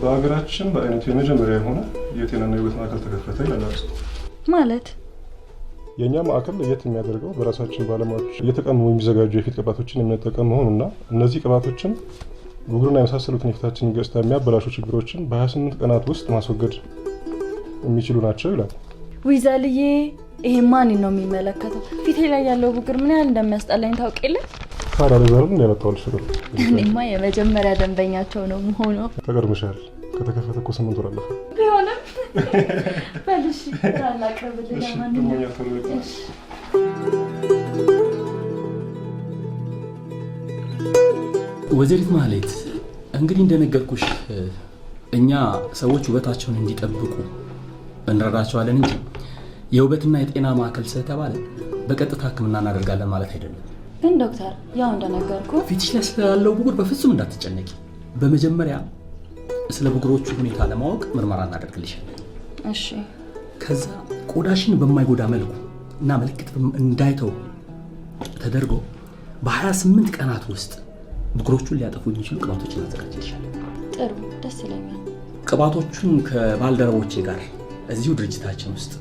በአገራችን በአይነቱ የመጀመሪያ የሆነ የጤናና የውበት ማዕከል ተከፈተ ይላል አርዕስቱ። ማለት የኛ ማዕከል ለየት የሚያደርገው በራሳችን ባለሙያዎች እየተቀመሙ የሚዘጋጁ የፊት ቅባቶችን የምንጠቀም መሆኑና እነዚህ ቅባቶችን ብጉርና የመሳሰሉትን የፊታችንን ገጽታ የሚያበላሹ ችግሮችን በ28 ቀናት ውስጥ ማስወገድ የሚችሉ ናቸው ይላል። ዊዛልዬ ይሄ ማን ነው የሚመለከተው? ፊቴ ላይ ያለው ብጉር ምን ያህል እንደሚያስጠላኝ ታውቂልህ? ታዲያ ለዛሬም እንዳይመጣውልሽ ነው። እኔማ የመጀመሪያ ደንበኛቸው ነው ሆኖ ተቀርምሻል። ከተከፈተ እኮ 8 ወር አለፈ። ቢሆንም በልሽ ታላቀብልኝ ማንኛውም ወይዘሪት ማህሌት እንግዲህ እንደነገርኩሽ እኛ ሰዎች ውበታቸውን እንዲጠብቁ እንረዳቸዋለን እንጂ የውበትና የጤና ማዕከል ስለተባለ በቀጥታ ሕክምና እናደርጋለን ማለት አይደለም። ግን ዶክተር ያው እንደነገርኩ ፊትሽ ላይ ስላለው ብጉር በፍጹም እንዳትጨነቂ። በመጀመሪያ ስለ ብጉሮቹ ሁኔታ ለማወቅ ምርመራ እናደርግልሻለን። እሺ። ከዛ ቆዳሽን በማይጎዳ መልኩ እና ምልክት እንዳይተው ተደርጎ በ28 ቀናት ውስጥ ብጉሮቹን ሊያጠፉ የሚችሉ ቅባቶችን እናዘጋጅልሻለን። ጥሩ፣ ደስ ይለኛል። ቅባቶቹን ከባልደረቦቼ ጋር እዚሁ ድርጅታችን ውስጥ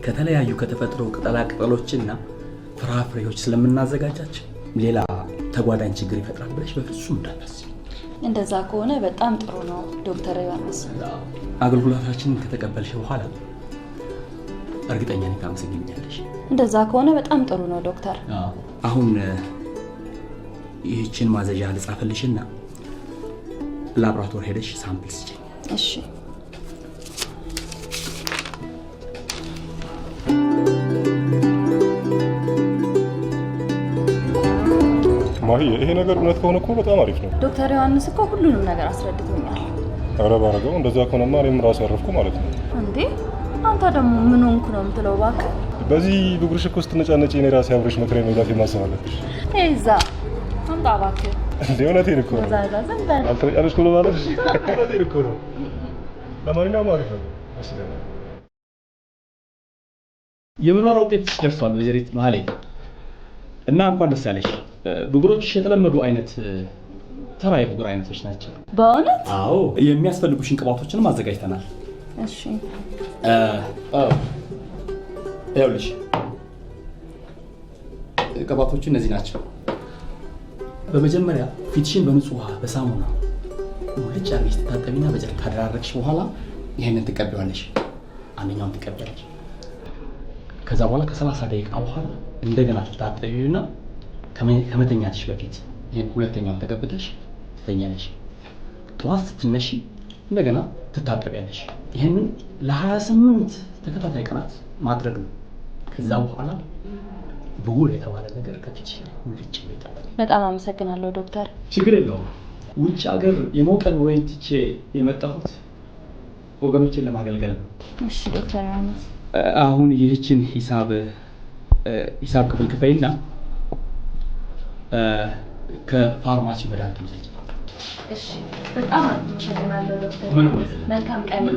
ከተለያዩ ከተፈጥሮ ቅጠላ ቅጠሎችና ፍራፍሬዎች ስለምናዘጋጃቸው ሌላ ተጓዳኝ ችግር ይፈጥራል ብለሽ በፍጹም እንዳታስቢ። እንደዛ ከሆነ በጣም ጥሩ ነው ዶክተር ዮሐንስ። አገልግሎታችንን ከተቀበልሽ በኋላ እርግጠኛ ነኝ ታመሰግኛለሽ። እንደዛ ከሆነ በጣም ጥሩ ነው ዶክተር። አሁን ይህችን ማዘዣ ልጻፈልሽና ላብራቶሪ ሄደሽ ሳምፕል ስጪኝ። እሺ። ማሂ ይሄ ነገር እውነት ከሆነ እኮ በጣም አሪፍ ነው። ዶክተር ዮሐንስ እኮ ሁሉንም ነገር አስረድቶኛል። ኧረ ባረገው እንደዛ ከሆነማ እኔም ራሱ ያረፍኩ ማለት ነው። እንዴ አንተ ደግሞ ምን ሆንኩ ነው የምትለው? እባክህ በዚህ ብጉርሽ እኮ ስትነጫነጪ እኔ ራሴ አብረሽ መክሬን መግዛት የማሰብ አለብሽ። እዛ አምጣ እባክህ። እንዴ እውነቴን እኮ ነው። አልተነጫነጭ ብሎ ማለት እውነቴን እኮ ነው። ለማንኛውም አሪፍ ነው። የምርመራ ውጤት ደርሷል ወይዘሪት ማህሌት እና እንኳን ደስ ያለሽ። ብጉሮች የተለመዱ አይነት ተራ የብጉር አይነቶች ናቸው። በእውነት? አዎ፣ የሚያስፈልጉሽን ቅባቶችንም አዘጋጅተናል። እሺ። ይኸውልሽ ቅባቶቹ እነዚህ ናቸው። በመጀመሪያ ፊትሽን በንጹህ ውሃ በሳሙና ሙልጭ አድርገሽ ትታጠቢና በጨርቅ ካደራረግሽ በኋላ ይሄንን ትቀቢዋለሽ። አንደኛውን ትቀቢያለሽ። ከዛ በኋላ ከ30 ደቂቃ በኋላ እንደገና ትታጠቢውና ከመተኛትሽ በፊት ይሄን ሁለተኛውን ተቀብተሽ ትተኛለሽ። ጠዋት ስትነሺ እንደገና ትታጠቢያለሽ። ይሄንን ለ28 ተከታታይ ቀናት ማድረግ ነው። ከዛ በኋላ ብጉር የተባለ ነገር ከፊትሽ ሙልጭ ይወጣል። በጣም አመሰግናለሁ ዶክተር። ችግር የለውም። ውጭ ሀገር የሞቀን ወይን ትቼ የመጣሁት ወገኖችን ለማገልገል ነው። እሺ ዶክተር ዮሐንስ። አሁን ይህችን ሂሳብ ክፍል ክፈይና ከፋርማሲ መድኃኒት ውሰጂ። እሺ በጣም አመሰግናለሁ ዶክተር። መልካም ቀን።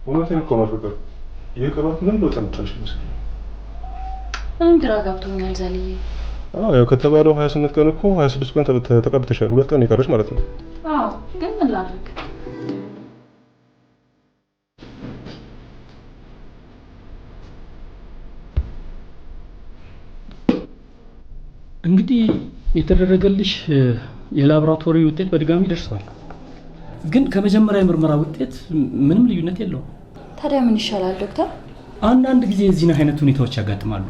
እውነቴን እኮ ነው ፍቅር። ይህ ቅባት ምን ብሎ ተመጣሽ ይመስል? እኔም ግራ ገብቶኛል ዘልዬ። ያው ከተባለው 28 ቀን እኮ 26 ቀን ተቀብተሻል። 2 ቀን ይቀርሽ ማለት ነው። አዎ ግን ምን ላድርግ? እንግዲህ የተደረገልሽ የላቦራቶሪ ውጤት በድጋሚ ደርሷል። ግን ከመጀመሪያ የምርመራ ውጤት ምንም ልዩነት የለውም። ታዲያ ምን ይሻላል ዶክተር? አንዳንድ ጊዜ እዚህ አይነት ሁኔታዎች ያጋጥማሉ።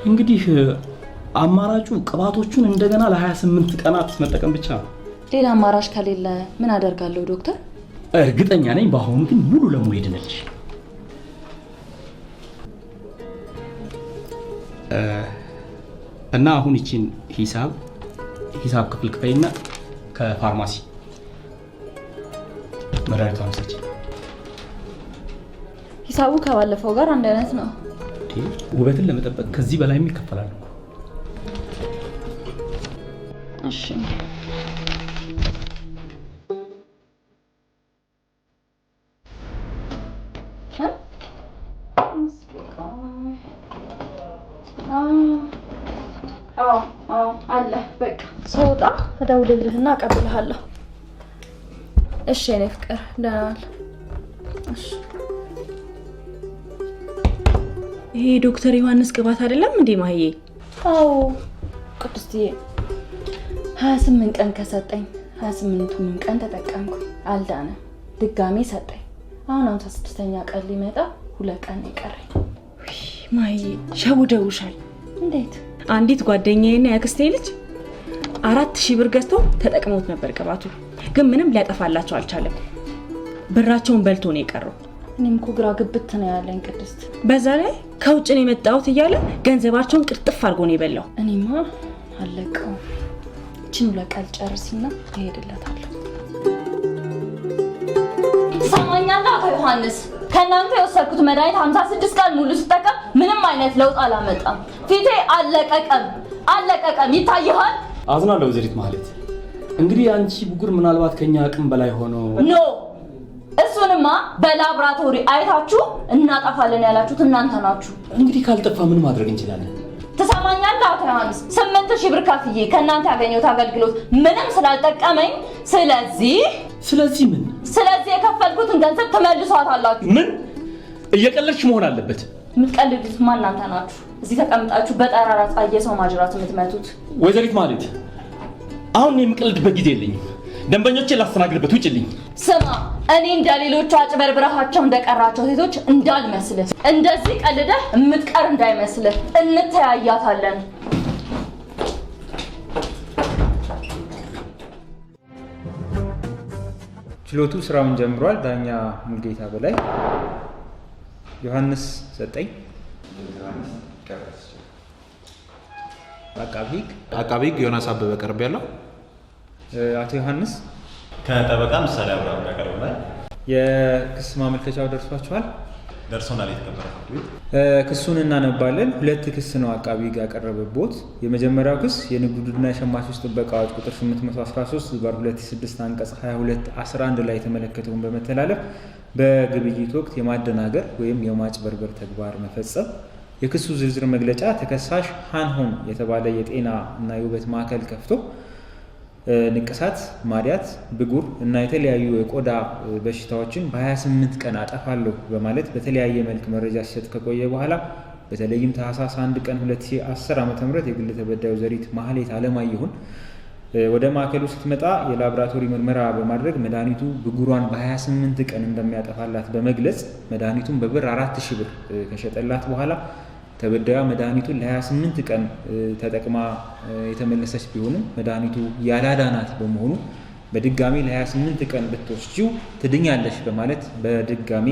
እንግዲህ አማራጩ ቅባቶቹን እንደገና ለ28 ቀናት መጠቀም ብቻ ነው። ሌላ አማራጭ ከሌለ ምን አደርጋለሁ ዶክተር? እርግጠኛ ነኝ በአሁኑ ግን ሙሉ ለሙሉ ይድነልሽ። እና አሁን ይቺን ሂሳብ ክፍል ክፈይና ከፋርማሲ መድኃኒቷን ሰጪ። ሂሳቡ ከባለፈው ጋር አንድ አይነት ነው። ውበትን ለመጠበቅ ከዚህ በላይ ይከፈላል። እሺ ስወጣ እደውልልህና አቀብልሃለሁ። እሺ የኔ ፍቅር ደህና ዋል። እሺ ይሄ ዶክተር ዮሐንስ ቅባት አይደለም እንዴ ማህዬ? አዎ ቅድስትዬ 28 ቀን ከሰጠኝ 28ቱን ቀን ተጠቀምኩ። አልዳነ ድጋሜ ሰጠኝ። አሁን 56ኛ ቀን ሊመጣ 2 ቀን ይቀረኝ። ማህዬ ሸውደውሻል። እንዴት? አንዲት ጓደኛዬና ያክስቴ ልጅ 4000 ብር ገዝተው ተጠቅመውት ነበር ቅባቱ፣ ግን ምንም ሊያጠፋላቸው አልቻለም። ብራቸውን በልቶ ነው የቀረው። እኔም እኮ ግራ ግብት ነው ያለኝ ቅድስት። በዛ ላይ ከውጭ ነው የመጣሁት እያለ ገንዘባቸውን ቅርጥፍ አድርጎ ነው የበላው። እኔማ አለቀው። እቺን ለቀል ጨርስና እሄድለታለሁ። ሰማኛለህ አቶ ዮሐንስ፣ ከእናንተ የወሰድኩት መድኃኒት 56 ቀን ሙሉ ስጠቀም ምንም አይነት ለውጥ አላመጣም። ፊቴ አለቀቀም። ይታይሃል? አዝናለሁ ወይዘሪት ማህሌት። እንግዲህ አንቺ ብጉር ምናልባት ከኛ አቅም በላይ ሆኖ ኖ፣ እሱንማ በላብራቶሪ አይታችሁ እናጠፋለን ያላችሁት እናንተ ናችሁ። እንግዲህ ካልጠፋ ምን ማድረግ እንችላለን? ትሰማኛለህ አቶ ዮሐንስ? 8000 ብር ከፍዬ ከእናንተ ያገኘሁት አገልግሎት ምንም ስላልጠቀመኝ፣ ስለዚህ የከፈልኩትን ገንዘብ ትመልሷታላችሁ። ምን እየቀለድሽ መሆን አለበት? የምትቀልዱትማ እናንተ ናችሁ። እዚህ ተቀምጣችሁ በጠራራ ፀሐይ የሰው ማጅራት የምትመቱት። ወይዘሪት ማህሌት፣ አሁን የምቀልድበት ጊዜ የለኝም። ደንበኞቼን ላስተናግድበት ውጭልኝ። ስማ፣ እኔ እንደሌሎቹ አጭበርብረሃቸው እንደቀራቸው ሴቶች እንዳልመስልህ፣ እንደዚህ ቀልደህ የምትቀር እንዳይመስልህ። እንተያያታለን። ችሎቱ ስራውን ጀምሯል። ዳኛ ሙልጌታ በላይ፣ ዮሐንስ ሰጠኝ፣ አቃቢ ሕግ ዮናስ አበበ ቀርብ ያለው አቶ ዮሐንስ ከጠበቃ ምሳሌ አብርሃም ጋር ቀርበናል። የክስ ማመልከቻው ደርሷችኋል? ደርሶናል። የተከበረ ፍርድ ቤት ክሱን እናነባለን። 2 ክስ ነው አቃቢ ሕግ ያቀረበቦት። የመጀመሪያው ክስ የንግድ ውድና የሸማቾች ጥበቃ አዋጅ ቁጥር 813/2006 አንቀጽ 22(11) ላይ የተመለከተውን በመተላለፍ በግብይት ወቅት የማደናገር ወይም የማጭበርበር ተግባር መፈጸም። የክሱ ዝርዝር መግለጫ ተከሳሽ ሃንሆን የተባለ የጤና እና የውበት ማዕከል ከፍቶ ንቅሳት፣ ማዲያት፣ ብጉር እና የተለያዩ የቆዳ በሽታዎችን በ28 ቀን አጠፋለሁ በማለት በተለያየ መልክ መረጃ ሲሰጥ ከቆየ በኋላ በተለይም ታህሳስ 1 ቀን 2010 ዓ.ም የግል ተበዳዩ ዘሪት ማህሌት አለማየሁን ወደ ማዕከሉ ስትመጣ የላቦራቶሪ ምርመራ በማድረግ መድኃኒቱ ብጉሯን በ28 ቀን እንደሚያጠፋላት በመግለጽ መድኃኒቱን በብር 4000 ብር ከሸጠላት በኋላ ተበዳዩ መድኃኒቱን ለ28 ቀን ተጠቅማ የተመለሰች ቢሆንም መድኃኒቱ ያላዳናት በመሆኑ በድጋሚ ለ28 ቀን ብትወስጂው ትድኛለሽ በማለት በድጋሚ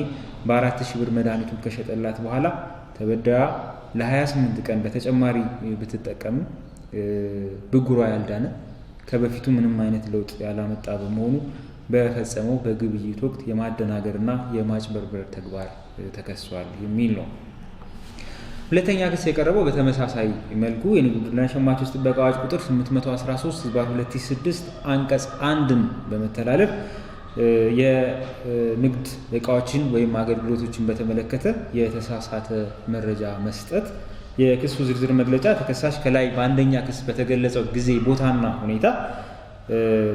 በ4000 ብር መድኃኒቱን ከሸጠላት በኋላ ተበዳዩ ለ28 ቀን በተጨማሪ ብትጠቀም ብጉሯ ያልዳነ ከበፊቱ ምንም አይነት ለውጥ ያላመጣ በመሆኑ በፈጸመው በግብይት ወቅት የማደናገርና የማጭበርበር ተግባር ተከሷል የሚል ነው። ሁለተኛ ክስ የቀረበው በተመሳሳይ መልኩ የንግድና ሸማቾች ጥበቃ አዋጅ ቁጥር 813/2006 አንቀጽ 1ን በመተላለፍ የንግድ እቃዎችን ወይም አገልግሎቶችን በተመለከተ የተሳሳተ መረጃ መስጠት። የክሱ ዝርዝር መግለጫ ተከሳሽ ከላይ በአንደኛ ክስ በተገለጸው ጊዜ፣ ቦታና ሁኔታ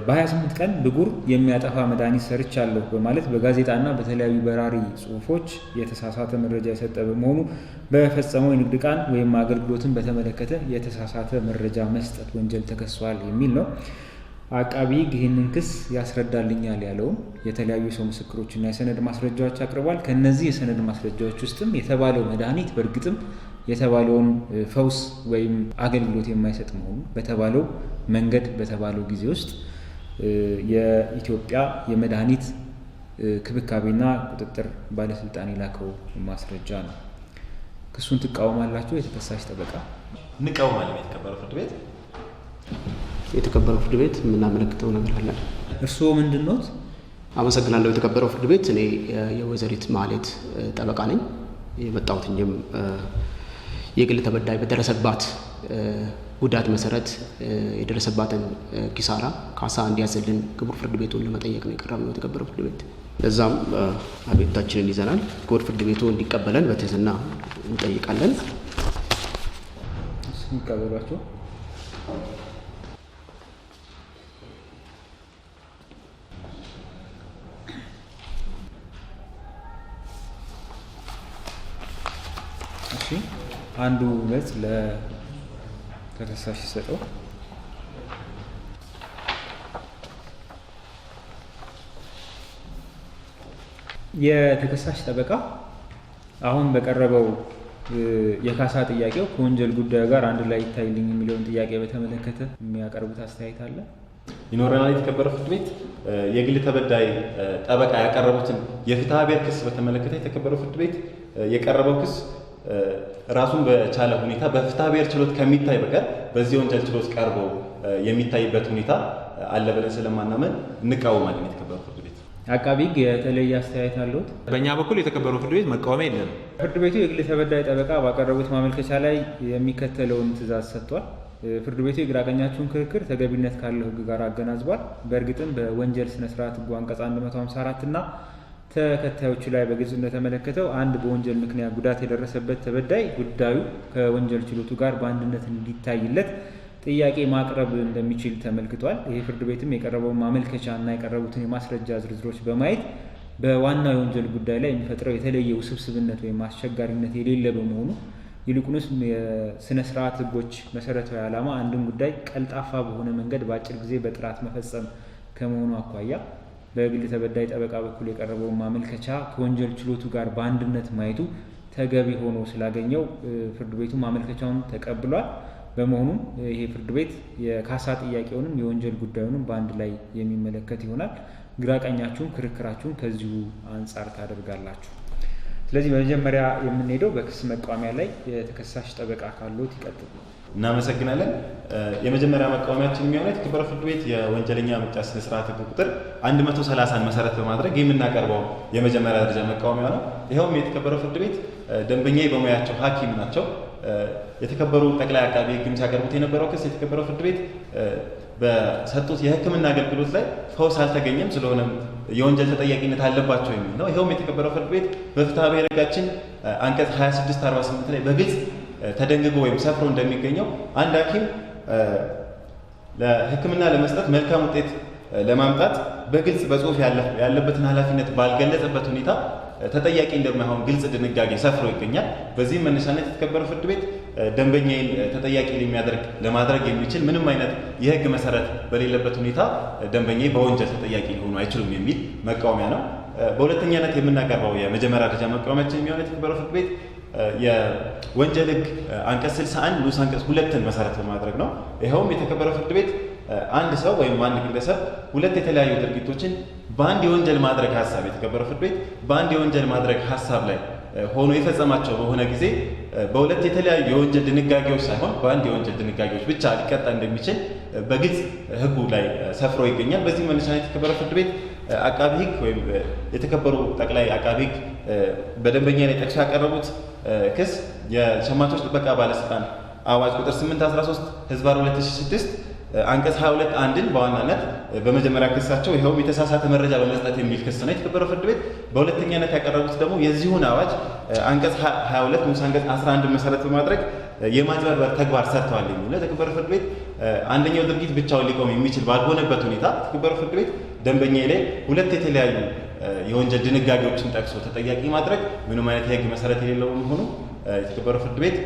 በ28 ቀን ብጉር የሚያጠፋ መድኃኒት ሰርቻለሁ በማለት በጋዜጣና በተለያዩ በራሪ ጽሁፎች የተሳሳተ መረጃ የሰጠ በመሆኑ በፈጸመው የንግድ ዕቃን ወይም አገልግሎትን በተመለከተ የተሳሳተ መረጃ መስጠት ወንጀል ተከሷል የሚል ነው። አቃቢ ሕግ ይህንን ክስ ያስረዳልኛል ያለውን የተለያዩ የሰው ምስክሮችና የሰነድ ማስረጃዎች አቅርቧል። ከነዚህ የሰነድ ማስረጃዎች ውስጥም የተባለው መድኃኒት በእርግጥም የተባለውን ፈውስ ወይም አገልግሎት የማይሰጥ መሆኑ በተባለው መንገድ በተባለው ጊዜ ውስጥ የኢትዮጵያ የመድኃኒት ክብካቤና ቁጥጥር ባለስልጣን የላከው ማስረጃ ነው። ክሱን ትቃወማላችሁ? የተከሳሽ ጠበቃ እንቃወማለን። የተከበረው ፍርድ ቤት የተከበረው ፍርድ ቤት የምናመለክተው ነገር አለ። እርስዎ ምንድን ኖት? አመሰግናለሁ። የተከበረው ፍርድ ቤት እኔ የወይዘሪት ማህሌት ጠበቃ ነኝ። የመጣሁት እንጂም የግል ተበዳይ በደረሰባት ጉዳት መሰረት የደረሰባትን ኪሳራ ካሳ እንዲያዝልን ክቡር ፍርድ ቤቱን ለመጠየቅ ነው የቀረብነው። የተከበረው ፍርድ ቤት ለዛም አቤቱታችንን ይዘናል። ክቡር ፍርድ ቤቱ እንዲቀበለን በትህትና እንጠይቃለን። ይቀበሏቸው። አንዱ ገጽ ለተከሳሽ ሲሰጠው የተከሳሽ ጠበቃ አሁን በቀረበው የካሳ ጥያቄው ከወንጀል ጉዳዩ ጋር አንድ ላይ ይታይልኝ የሚለውን ጥያቄ በተመለከተ የሚያቀርቡት አስተያየት አለ? ይኖረናል። የተከበረ ፍርድ ቤት የግል ተበዳይ ጠበቃ ያቀረቡትን የፍትሐ ብሔር ክስ በተመለከተ የተከበረው ፍርድ ቤት የቀረበው ክስ ራሱን በቻለ ሁኔታ በፍትሐ ብሔር ችሎት ከሚታይ በቀር በዚህ ወንጀል ችሎት ቀርቦ የሚታይበት ሁኔታ አለ ብለን ስለማናመን እንቃወማለን። የተከበረው ፍርድ ቤት አቃቢ ሕግ የተለየ አስተያየት አለዎት? በእኛ በኩል የተከበረው ፍርድ ቤት መቃወሚያ የለንም። ፍርድ ቤቱ የግል ተበዳይ ጠበቃ ባቀረቡት ማመልከቻ ላይ የሚከተለውን ትዕዛዝ ሰጥቷል። ፍርድ ቤቱ የግራ ቀኛችሁን ክርክር ተገቢነት ካለው ሕግ ጋር አገናዝቧል። በእርግጥም በወንጀል ስነ ስርዓት ሕጉ አንቀጽ 154 እና ተከታዮቹ ላይ በግልጽ እንደተመለከተው አንድ በወንጀል ምክንያት ጉዳት የደረሰበት ተበዳይ ጉዳዩ ከወንጀል ችሎቱ ጋር በአንድነት እንዲታይለት ጥያቄ ማቅረብ እንደሚችል ተመልክቷል። ይህ ፍርድ ቤትም የቀረበውን ማመልከቻ እና የቀረቡትን የማስረጃ ዝርዝሮች በማየት በዋናው የወንጀል ጉዳይ ላይ የሚፈጥረው የተለየ ውስብስብነት ወይም አስቸጋሪነት የሌለ በመሆኑ ይልቁንስ የስነ ስርዓት ሕጎች መሰረታዊ ዓላማ አንድን ጉዳይ ቀልጣፋ በሆነ መንገድ በአጭር ጊዜ በጥራት መፈጸም ከመሆኑ አኳያ በግል ተበዳይ ጠበቃ በኩል የቀረበውን ማመልከቻ ከወንጀል ችሎቱ ጋር በአንድነት ማየቱ ተገቢ ሆኖ ስላገኘው ፍርድ ቤቱ ማመልከቻውን ተቀብሏል። በመሆኑም ይሄ ፍርድ ቤት የካሳ ጥያቄውንም የወንጀል ጉዳዩንም በአንድ ላይ የሚመለከት ይሆናል። ግራቀኛችሁን ክርክራችሁን ከዚሁ አንጻር ታደርጋላችሁ። ስለዚህ በመጀመሪያ የምንሄደው በክስ መቃወሚያ ላይ የተከሳሽ ጠበቃ ካሉት ይቀጥሉ። እናመሰግናለን። የመጀመሪያ መቃወሚያችን የሚሆነው የተከበረው ፍርድ ቤት የወንጀለኛ መቅጫ ስነ ስርዓት ሕግ ቁጥር 130ን መሰረት በማድረግ የምናቀርበው የመጀመሪያ ደረጃ መቃወሚያ ነው። ይኸውም የተከበረው ፍርድ ቤት ደንበኛዬ በሙያቸው ሐኪም ናቸው። የተከበሩ ጠቅላይ አቃቢ ሕግም ሲያቀርቡት የነበረው ክስ የተከበረው ፍርድ ቤት በሰጡት የሕክምና አገልግሎት ላይ ፈውስ አልተገኘም፣ ስለሆነም የወንጀል ተጠያቂነት አለባቸው የሚል ነው። ይኸውም የተከበረው ፍርድ ቤት በፍትሐ ብሔር ሕጋችን አንቀጽ 2648 ላይ በግልጽ ተደንግጎ ወይም ሰፍሮ እንደሚገኘው አንድ ሐኪም ለሕክምና ለመስጠት መልካም ውጤት ለማምጣት በግልጽ በጽሁፍ ያለበትን ኃላፊነት ባልገለጸበት ሁኔታ ተጠያቂ እንደማይሆን ግልጽ ድንጋጌ ሰፍሮ ይገኛል። በዚህም መነሻነት የተከበረው ፍርድ ቤት ደንበኛዬን ተጠያቂ ለማድረግ የሚችል ምንም አይነት የህግ መሰረት በሌለበት ሁኔታ ደንበኛዬ በወንጀል ተጠያቂ ሊሆኑ አይችሉም የሚል መቃወሚያ ነው። በሁለተኛነት የምናቀርበው የመጀመሪያ ደረጃ መቃወሚያችን የሚሆነው የተከበረው ፍርድ ቤት የወንጀል ህግ አንቀጽ 61 ንዑስ አንቀጽ 2ን መሰረት በማድረግ ነው። ይኸውም የተከበረው ፍርድ ቤት አንድ ሰው ወይም አንድ ግለሰብ ሁለት የተለያዩ ድርጊቶችን በአንድ የወንጀል ማድረግ ሀሳብ የተከበረው ፍርድ ቤት በአንድ የወንጀል ማድረግ ሀሳብ ላይ ሆኖ የፈጸማቸው በሆነ ጊዜ በሁለት የተለያዩ የወንጀል ድንጋጌዎች ሳይሆን በአንድ የወንጀል ድንጋጌዎች ብቻ ሊቀጣ እንደሚችል በግልጽ ህጉ ላይ ሰፍሮ ይገኛል። በዚህ መነሻነት የተከበረው ፍርድ ቤት አቃቢ ህግ ወይም የተከበሩ ጠቅላይ አቃቢ ህግ በደንበኛ ላይ ጠቅሶ ያቀረቡት ክስ የሸማቾች ጥበቃ ባለስልጣን አዋጅ ቁጥር 813 ህዝባር 2006 አንቀጽ 22 አንድን በዋናነት በመጀመሪያ ክሳቸው ይኸውም የተሳሳተ መረጃ በመስጠት የሚል ክስ ነው። የተከበረው ፍርድ ቤት በሁለተኛነት ያቀረቡት ደግሞ የዚሁን አዋጅ አንቀጽ 22 ንዑስ አንቀጽ 11 መሰረት በማድረግ የማጭበርበር ተግባር ሰርተዋል የሚል ነው። የተከበረው ፍርድ ቤት አንደኛው ድርጊት ብቻውን ሊቆም የሚችል ባልሆነበት ሁኔታ የተከበረው ፍርድ ቤት ደንበኛዬ ላይ ሁለት የተለያዩ የወንጀል ድንጋጌዎችን ጠቅሶ ተጠያቂ ማድረግ ምንም አይነት የህግ መሰረት የሌለው መሆኑ የተከበረው ፍርድ ቤት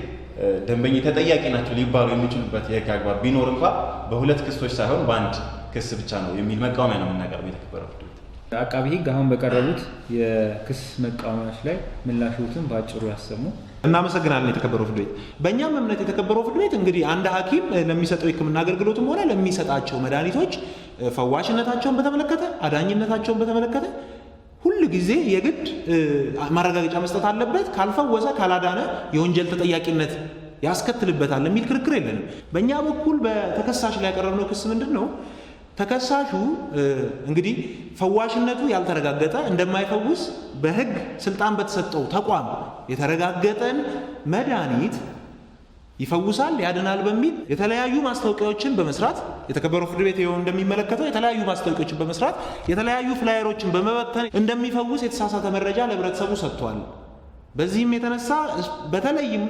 ደንበኛ ተጠያቂ ናቸው ሊባሉ የሚችሉበት የህግ አግባብ ቢኖር እንኳ በሁለት ክሶች ሳይሆን በአንድ ክስ ብቻ ነው የሚል መቃወሚያ ነው የምናቀርበው። የተከበረው ፍርድ ቤት አቃቢ ህግ አሁን በቀረቡት የክስ መቃወሚያዎች ላይ ምላሾትን በአጭሩ ያሰሙ። እናመሰግናለን። የተከበረው ፍርድ ቤት በእኛም እምነት የተከበረው ፍርድ ቤት እንግዲህ አንድ ሐኪም ለሚሰጠው የህክምና አገልግሎትም ሆነ ለሚሰጣቸው መድኃኒቶች ፈዋሽነታቸውን በተመለከተ አዳኝነታቸውን በተመለከተ ሁል ጊዜ የግድ ማረጋገጫ መስጠት አለበት። ካልፈወሰ ካላዳነ የወንጀል ተጠያቂነት ያስከትልበታል የሚል ክርክር የለንም። በእኛ በኩል በተከሳሽ ላይ ያቀረብነው ክስ ምንድን ነው? ተከሳሹ እንግዲህ ፈዋሽነቱ ያልተረጋገጠ እንደማይፈውስ በህግ ስልጣን በተሰጠው ተቋም የተረጋገጠን መድኃኒት ይፈውሳል፣ ያድናል በሚል የተለያዩ ማስታወቂያዎችን በመስራት የተከበረው ፍርድ ቤት ይኸው እንደሚመለከተው የተለያዩ ማስታወቂያዎችን በመስራት የተለያዩ ፍላየሮችን በመበተን እንደሚፈውስ የተሳሳተ መረጃ ለህብረተሰቡ ሰጥቷል። በዚህም የተነሳ በተለይም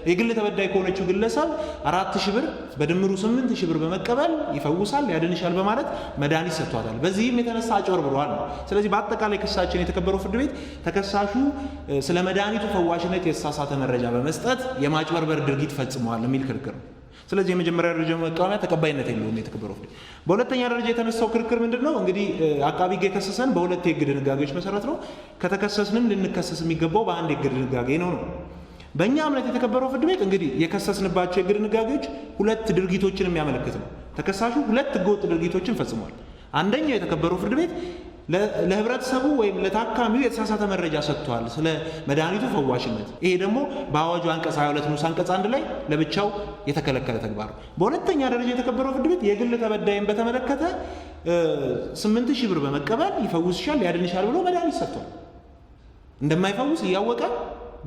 የግል ተበዳይ ከሆነችው ግለሰብ 4000 ብር በድምሩ 8000 ብር በመቀበል ይፈውሳል፣ ያድንሻል በማለት መድኃኒት ሰጥቷታል። በዚህም የተነሳ አጭበርብሯል ነው። ስለዚህ በአጠቃላይ ክሳችን የተከበረው ፍርድ ቤት ተከሳሹ ስለ መድኃኒቱ ፈዋሽነት የተሳሳተ መረጃ በመስጠት የማጭበርበር ድርጊት ፈጽመዋል የሚል ክርክር ነው። ስለዚህ የመጀመሪያ ደረጃ መቃወሚያ ተቀባይነት የለውም የተከበረው ፍርድ ቤት። በሁለተኛ ደረጃ የተነሳው ክርክር ምንድነው? እንግዲህ አቃቢ ሕግ የከሰሰን በሁለት የሕግ ድንጋጌዎች መሰረት ነው። ከተከሰስንም ልንከሰስ የሚገባው በአንድ የሕግ ድንጋጌ ነው። በእኛ እምነት የተከበረው ፍርድ ቤት እንግዲህ የከሰስንባቸው የሕግ ድንጋጌዎች ሁለት ድርጊቶችን የሚያመለክት ነው። ተከሳሹ ሁለት ሕገወጥ ድርጊቶችን ፈጽሟል። አንደኛው የተከበረው ፍርድ ቤት ለህብረተሰቡ ወይም ለታካሚው የተሳሳተ መረጃ ሰጥቷል ስለ መድኃኒቱ ፈዋሽነት። ይሄ ደግሞ በአዋጁ አንቀጽ 22 ንዑስ አንቀጽ 1 ላይ ለብቻው የተከለከለ ተግባር ነው። በሁለተኛ ደረጃ የተከበረው ፍርድ ቤት የግል ተበዳይን በተመለከተ 8000 ብር በመቀበል ይፈውስሻል፣ ያድንሻል ብሎ መድኃኒት ሰጥቷል። እንደማይፈውስ እያወቀ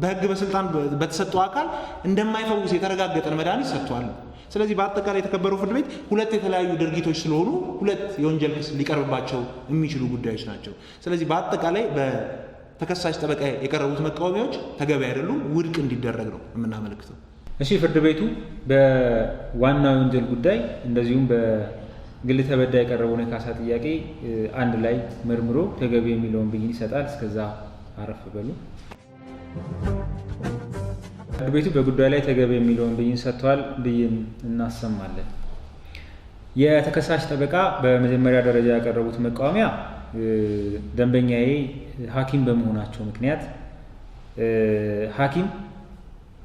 በህግ በስልጣን በተሰጠው አካል እንደማይፈውስ የተረጋገጠን መድኃኒት ሰጥቷል። ስለዚህ በአጠቃላይ የተከበረው ፍርድ ቤት ሁለት የተለያዩ ድርጊቶች ስለሆኑ ሁለት የወንጀል ክስ ሊቀርብባቸው የሚችሉ ጉዳዮች ናቸው። ስለዚህ በአጠቃላይ በተከሳሽ ጠበቃ የቀረቡት መቃወሚያዎች ተገቢ አይደሉም፣ ውድቅ እንዲደረግ ነው የምናመለክተው። እሺ፣ ፍርድ ቤቱ በዋናው የወንጀል ጉዳይ እንደዚሁም በግል ተበዳይ የቀረበውን የካሳ ጥያቄ አንድ ላይ መርምሮ ተገቢ የሚለውን ብይን ይሰጣል። እስከዛ አረፍ በሉ። ፍርድ ቤቱ በጉዳዩ ላይ ተገቢ የሚለውን ብይን ሰጥቷል። ብይን እናሰማለን። የተከሳሽ ጠበቃ በመጀመሪያ ደረጃ ያቀረቡት መቃወሚያ ደንበኛዬ ሐኪም በመሆናቸው ምክንያት ሐኪም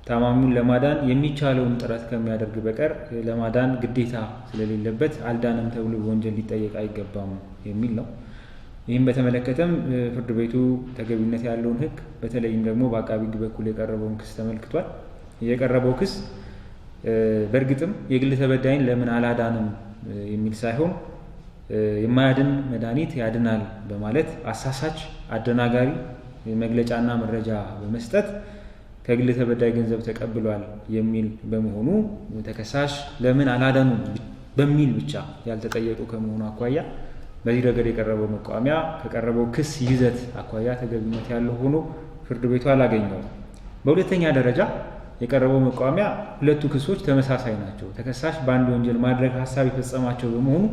ታማሚውን ለማዳን የሚቻለውን ጥረት ከሚያደርግ በቀር ለማዳን ግዴታ ስለሌለበት አልዳንም ተብሎ በወንጀል ሊጠየቅ አይገባም የሚል ነው። ይህም በተመለከተም ፍርድ ቤቱ ተገቢነት ያለውን ሕግ በተለይም ደግሞ በአቃቢ ሕግ በኩል የቀረበውን ክስ ተመልክቷል። የቀረበው ክስ በእርግጥም የግል ተበዳይን ለምን አላዳንም የሚል ሳይሆን የማያድን መድኃኒት ያድናል በማለት አሳሳች፣ አደናጋሪ መግለጫና መረጃ በመስጠት ከግል ተበዳይ ገንዘብ ተቀብሏል የሚል በመሆኑ ተከሳሽ ለምን አላዳኑም በሚል ብቻ ያልተጠየቁ ከመሆኑ አኳያ በዚህ ረገድ የቀረበው መቃወሚያ ከቀረበው ክስ ይዘት አኳያ ተገቢነት ያለው ሆኖ ፍርድ ቤቱ አላገኘውም። በሁለተኛ ደረጃ የቀረበው መቃወሚያ ሁለቱ ክሶች ተመሳሳይ ናቸው። ተከሳሽ በአንድ ወንጀል ማድረግ ሀሳብ የፈጸማቸው በመሆኑ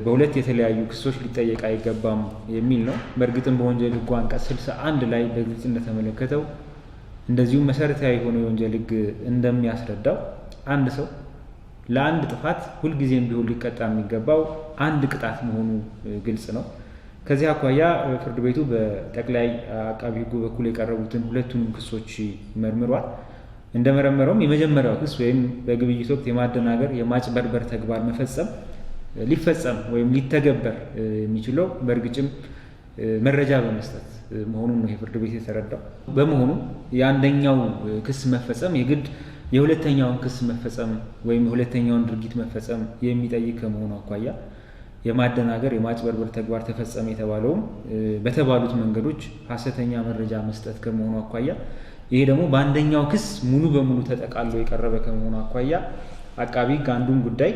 በሁለት የተለያዩ ክሶች ሊጠየቅ አይገባም የሚል ነው። በእርግጥም በወንጀል ሕጉ አንቀጽ 61 ላይ በግልጽ እንደተመለከተው እንደዚሁም መሰረታዊ የሆነ የወንጀል ሕግ እንደሚያስረዳው አንድ ሰው ለአንድ ጥፋት ሁልጊዜም ቢሆን ሊቀጣ የሚገባው አንድ ቅጣት መሆኑ ግልጽ ነው። ከዚህ አኳያ ፍርድ ቤቱ በጠቅላይ አቃቢ ሕጉ በኩል የቀረቡትን ሁለቱንም ክሶች መርምሯል። እንደመረመረውም የመጀመሪያው ክስ ወይም በግብይት ወቅት የማደናገር የማጭበርበር ተግባር ሊፈጸም ወይም ሊተገበር የሚችለው በእርግጥም መረጃ በመስጠት መሆኑን ነው የፍርድ ቤት የተረዳው። በመሆኑ የአንደኛው ክስ መፈጸም የግድ የሁለተኛውን ክስ መፈጸም ወይም የሁለተኛውን ድርጊት መፈጸም የሚጠይቅ ከመሆኑ አኳያ የማደናገር የማጭበርበር ተግባር ተፈጸመ የተባለውም በተባሉት መንገዶች ሐሰተኛ መረጃ መስጠት ከመሆኑ አኳያ ይሄ ደግሞ በአንደኛው ክስ ሙሉ በሙሉ ተጠቃሎ የቀረበ ከመሆኑ አኳያ አቃቢ ሕግ አንዱን ጉዳይ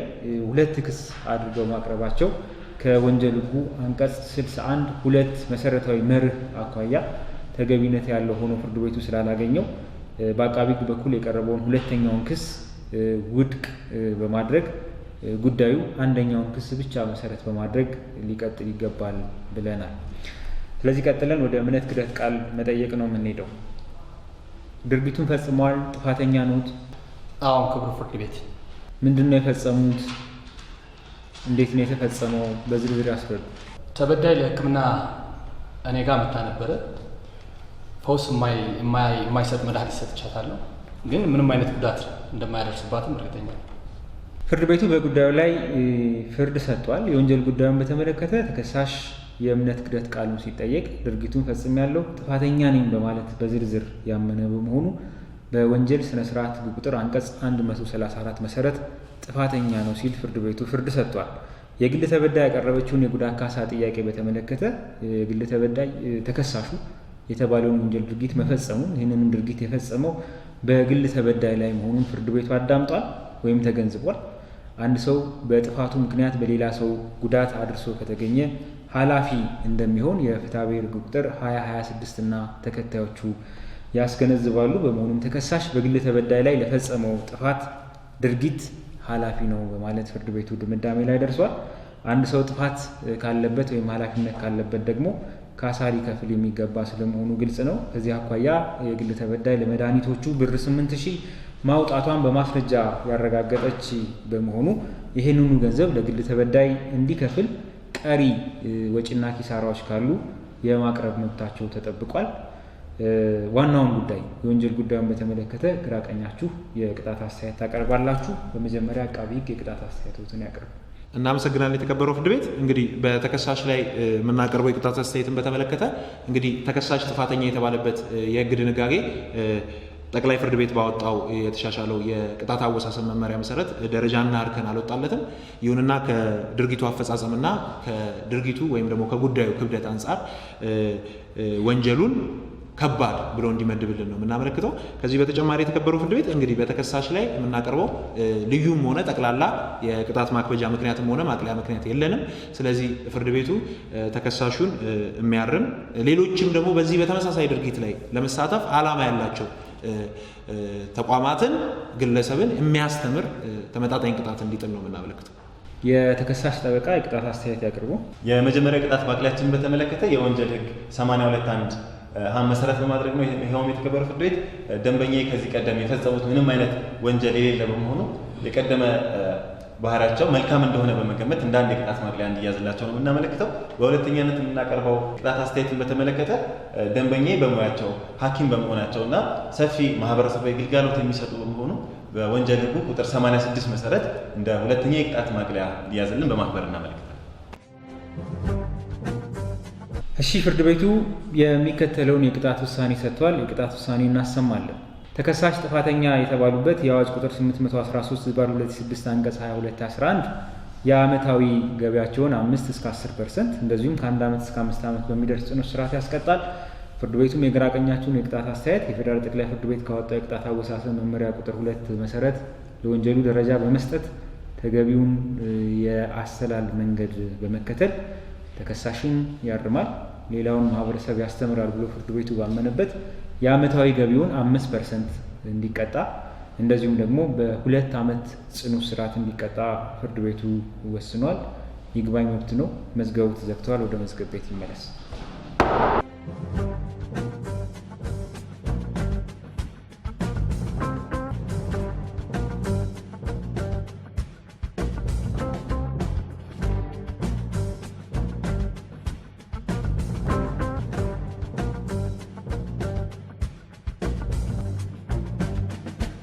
ሁለት ክስ አድርገው ማቅረባቸው ከወንጀል ሕጉ አንቀጽ 61 ሁለት መሰረታዊ መርህ አኳያ ተገቢነት ያለው ሆኖ ፍርድ ቤቱ ስላላገኘው በአቃቢ ሕግ በኩል የቀረበውን ሁለተኛውን ክስ ውድቅ በማድረግ ጉዳዩ አንደኛውን ክስ ብቻ መሰረት በማድረግ ሊቀጥል ይገባል ብለናል። ስለዚህ ቀጥለን ወደ እምነት ክህደት ቃል መጠየቅ ነው የምንሄደው። ድርጊቱን ፈጽመዋል፣ ጥፋተኛ ነዎት? አዎ ክቡር ፍርድ ቤት። ምንድን ነው የፈጸሙት? እንዴት ነው የተፈጸመው? በዝርዝር ያስረዱ። ተበዳይ ለሕክምና እኔ ጋር መታ ነበረ። ፈውስ የማይሰጥ መድኃኒት ሰጥቻታለሁ፣ ግን ምንም አይነት ጉዳት እንደማያደርስባትም እርግጠኛ ነኝ። ፍርድ ቤቱ በጉዳዩ ላይ ፍርድ ሰጥቷል። የወንጀል ጉዳዩን በተመለከተ ተከሳሽ የእምነት ክህደት ቃሉን ሲጠየቅ ድርጊቱን ፈጽሜያለሁ፣ ጥፋተኛ ነኝ በማለት በዝርዝር ያመነ በመሆኑ በወንጀል ስነ ስርዓት ቁጥር አንቀጽ 134 መሰረት ጥፋተኛ ነው ሲል ፍርድ ቤቱ ፍርድ ሰጥቷል። የግል ተበዳይ ያቀረበችውን የጉዳት ካሳ ጥያቄ በተመለከተ የግል ተበዳይ ተከሳሹ የተባለውን ወንጀል ድርጊት መፈጸሙን ይህንንም ድርጊት የፈጸመው በግል ተበዳይ ላይ መሆኑን ፍርድ ቤቱ አዳምጧል ወይም ተገንዝቧል። አንድ ሰው በጥፋቱ ምክንያት በሌላ ሰው ጉዳት አድርሶ ከተገኘ ኃላፊ እንደሚሆን የፍትሐ ብሔር ሕግ ቁጥር 2026 እና ተከታዮቹ ያስገነዝባሉ። በመሆኑም ተከሳሽ በግል ተበዳይ ላይ ለፈጸመው ጥፋት ድርጊት ኃላፊ ነው በማለት ፍርድ ቤቱ ድምዳሜ ላይ ደርሷል። አንድ ሰው ጥፋት ካለበት ወይም ኃላፊነት ካለበት ደግሞ ካሳ ሊከፍል የሚገባ ስለመሆኑ ግልጽ ነው። ከዚህ አኳያ የግል ተበዳይ ለመድኃኒቶቹ ብር 8,000 ማውጣቷን በማስረጃ ያረጋገጠች በመሆኑ ይህንኑ ገንዘብ ለግል ተበዳይ እንዲከፍል ቀሪ ወጪና ኪሳራዎች ካሉ የማቅረብ መብታቸው ተጠብቋል። ዋናውን ጉዳይ የወንጀል ጉዳዩን በተመለከተ ግራ ቀኛችሁ የቅጣት አስተያየት ታቀርባላችሁ። በመጀመሪያ አቃቢ ሕግ የቅጣት አስተያየቶትን ያቀርብ። እናመሰግናለን። የተከበረው ፍርድ ቤት እንግዲህ በተከሳሽ ላይ የምናቀርበው የቅጣት አስተያየትን በተመለከተ እንግዲህ ተከሳሽ ጥፋተኛ የተባለበት የሕግ ድንጋጌ ጠቅላይ ፍርድ ቤት ባወጣው የተሻሻለው የቅጣት አወሳሰብ መመሪያ መሰረት ደረጃና እርከን አልወጣለትም። ይሁንና ከድርጊቱ አፈጻጸምና ከድርጊቱ ወይም ደግሞ ከጉዳዩ ክብደት አንጻር ወንጀሉን ከባድ ብሎ እንዲመድብልን ነው የምናመለክተው። ከዚህ በተጨማሪ የተከበረው ፍርድ ቤት እንግዲህ በተከሳሽ ላይ የምናቀርበው ልዩም ሆነ ጠቅላላ የቅጣት ማክበጃ ምክንያትም ሆነ ማቅለያ ምክንያት የለንም። ስለዚህ ፍርድ ቤቱ ተከሳሹን የሚያርም ሌሎችም ደግሞ በዚህ በተመሳሳይ ድርጊት ላይ ለመሳተፍ ዓላማ ያላቸው ተቋማትን፣ ግለሰብን የሚያስተምር ተመጣጣኝ ቅጣት እንዲጥል ነው የምናመለክተው። የተከሳሽ ጠበቃ የቅጣት አስተያየት ያቅርቡ። የመጀመሪያ ቅጣት ማቅለያችንን በተመለከተ የወንጀል ሕግ 82(1) መሰረት በማድረግ ነው። ይኸውም የተከበረው ፍርድ ቤት ደንበኛዬ ከዚህ ቀደም የፈጸሙት ምንም አይነት ወንጀል የሌለ በመሆኑ የቀደመ ባህሪያቸው መልካም እንደሆነ በመገመት እንደ አንድ የቅጣት ማቅለያ እንዲያዝላቸው ነው የምናመለክተው። በሁለተኛነት የምናቀርበው ቅጣት አስተያየትን በተመለከተ ደንበኛዬ በሙያቸው ሐኪም በመሆናቸው እና ሰፊ ማህበረሰባዊ ግልጋሎት የሚሰጡ በመሆኑ በወንጀል ሕጉ ቁጥር 86 መሰረት እንደ ሁለተኛ የቅጣት ማቅለያ እንዲያዝልን በማክበር እናመለክታለን። እሺ፣ ፍርድ ቤቱ የሚከተለውን የቅጣት ውሳኔ ሰጥቷል። የቅጣት ውሳኔ እናሰማለን። ተከሳሽ ጥፋተኛ የተባሉበት የአዋጅ ቁጥር 813/2006 አንቀጽ 22(11) የዓመታዊ ገቢያቸውን 5 እስከ 10% እንደዚሁም ከ1 ዓመት እስከ 5 ዓመት በሚደርስ ጽኑ እስራት ያስቀጣል። ፍርድ ቤቱም የግራ ቀኛችሁን የቅጣት አስተያየት የፌዴራል ጠቅላይ ፍርድ ቤት ካወጣው የቅጣት አወሳሰብ መመሪያ ቁጥር 2 መሰረት ለወንጀሉ ደረጃ በመስጠት ተገቢውን የአሰላል መንገድ በመከተል ተከሳሽን ያርማል፣ ሌላውን ማህበረሰብ ያስተምራል ብሎ ፍርድ ቤቱ ባመነበት የዓመታዊ ገቢውን 5% እንዲቀጣ እንደዚሁም ደግሞ በ2 ዓመት ጽኑ እስራት እንዲቀጣ ፍርድ ቤቱ ወስኗል። ይግባኝ መብት ነው። መዝገቡ ተዘግቷል። ወደ መዝገብ ቤት ይመለስ።